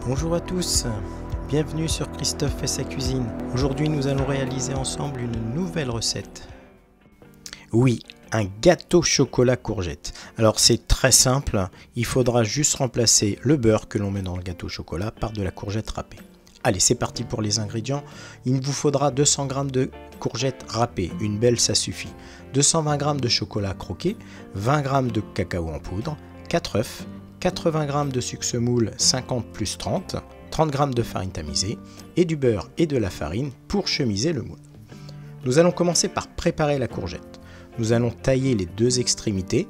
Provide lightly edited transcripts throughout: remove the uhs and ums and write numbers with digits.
Bonjour à tous, bienvenue sur Christophe fait sa cuisine. Aujourd'hui nous allons réaliser ensemble une nouvelle recette. Oui, un gâteau chocolat courgette. Alors c'est très simple, il faudra juste remplacer le beurre que l'on met dans le gâteau au chocolat par de la courgette râpée. Allez, c'est parti pour les ingrédients. Il vous faudra 200 g de courgettes râpées, une belle ça suffit. 220 g de chocolat croqué, 20 g de cacao en poudre, 4 œufs, 80 g de sucre semoule 50 plus 30, 30 g de farine tamisée et du beurre et de la farine pour chemiser le moule. Nous allons commencer par préparer la courgette. Nous allons tailler les deux extrémités,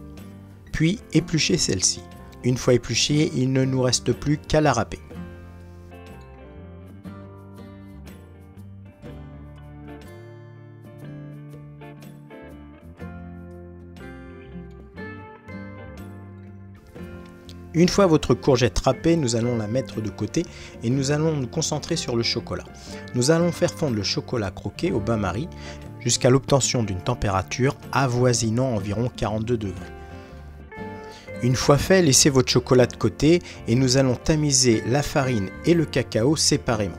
puis éplucher celle-ci. Une fois épluchée, il ne nous reste plus qu'à la râper. Une fois votre courgette râpée, nous allons la mettre de côté et nous allons nous concentrer sur le chocolat. Nous allons faire fondre le chocolat croqué au bain-marie jusqu'à l'obtention d'une température avoisinant environ 42 degrés. Une fois fait, laissez votre chocolat de côté et nous allons tamiser la farine et le cacao séparément.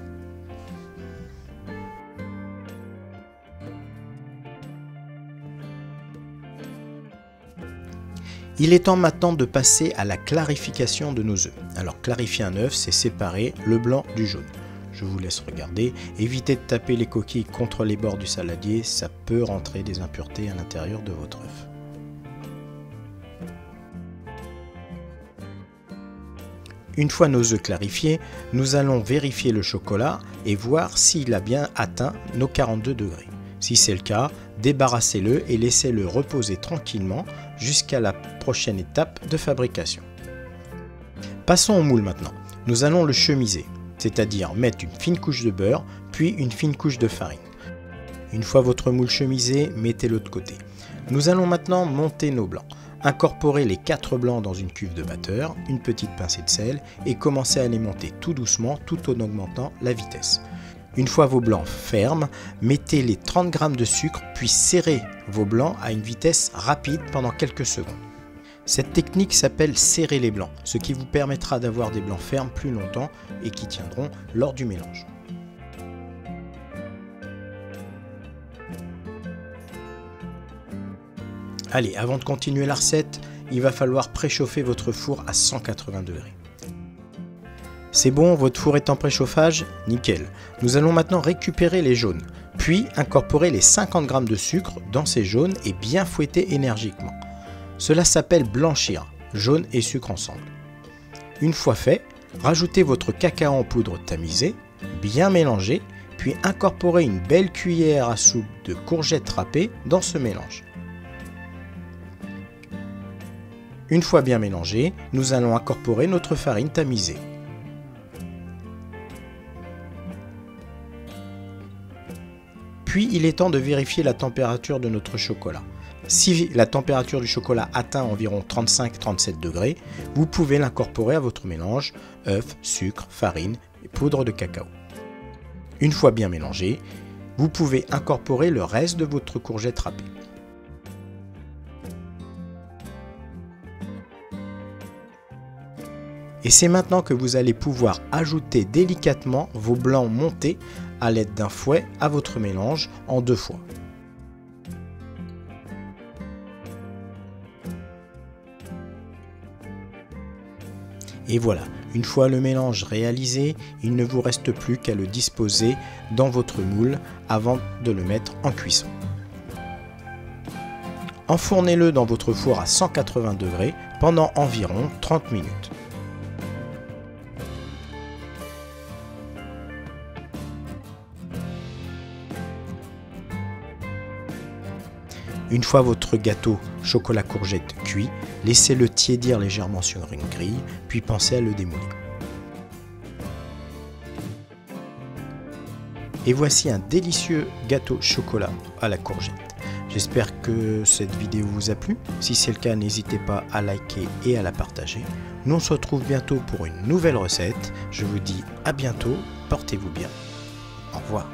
Il est temps maintenant de passer à la clarification de nos œufs. Alors clarifier un œuf, c'est séparer le blanc du jaune. Je vous laisse regarder. Évitez de taper les coquilles contre les bords du saladier, ça peut rentrer des impuretés à l'intérieur de votre œuf. Une fois nos œufs clarifiés, nous allons vérifier le chocolat et voir s'il a bien atteint nos 42 degrés. Si c'est le cas, débarrassez-le et laissez-le reposer tranquillement jusqu'à la prochaine étape de fabrication. Passons au moule maintenant. Nous allons le chemiser, c'est-à-dire mettre une fine couche de beurre, puis une fine couche de farine. Une fois votre moule chemisé, mettez-le de côté. Nous allons maintenant monter nos blancs. Incorporez les 4 blancs dans une cuve de batteur, une petite pincée de sel et commencez à les monter tout doucement tout en augmentant la vitesse. Une fois vos blancs fermes, mettez les 30 g de sucre puis serrez vos blancs à une vitesse rapide pendant quelques secondes. Cette technique s'appelle serrer les blancs, ce qui vous permettra d'avoir des blancs fermes plus longtemps et qui tiendront lors du mélange. Allez, avant de continuer la recette, il va falloir préchauffer votre four à 180 degrés. C'est bon, votre four est en préchauffage? Nickel. Nous allons maintenant récupérer les jaunes, puis incorporer les 50 g de sucre dans ces jaunes et bien fouetter énergiquement. Cela s'appelle blanchir, jaune et sucre ensemble. Une fois fait, rajoutez votre cacao en poudre tamisé, bien mélangé, puis incorporez une belle cuillère à soupe de courgettes râpées dans ce mélange. Une fois bien mélangé, nous allons incorporer notre farine tamisée. Puis il est temps de vérifier la température de notre chocolat. Si la température du chocolat atteint environ 35-37 degrés, vous pouvez l'incorporer à votre mélange, œufs, sucre, farine et poudre de cacao. Une fois bien mélangé, vous pouvez incorporer le reste de votre courgette râpée. Et c'est maintenant que vous allez pouvoir ajouter délicatement vos blancs montés à l'aide d'un fouet à votre mélange en 2 fois. Et voilà, une fois le mélange réalisé, il ne vous reste plus qu'à le disposer dans votre moule avant de le mettre en cuisson. Enfournez-le dans votre four à 180 degrés pendant environ 30 minutes. Une fois votre gâteau chocolat courgette cuit, laissez-le tiédir légèrement sur une grille, puis pensez à le démouler. Et voici un délicieux gâteau chocolat à la courgette. J'espère que cette vidéo vous a plu. Si c'est le cas, n'hésitez pas à liker et à la partager. Nous on se retrouve bientôt pour une nouvelle recette. Je vous dis à bientôt, portez-vous bien. Au revoir.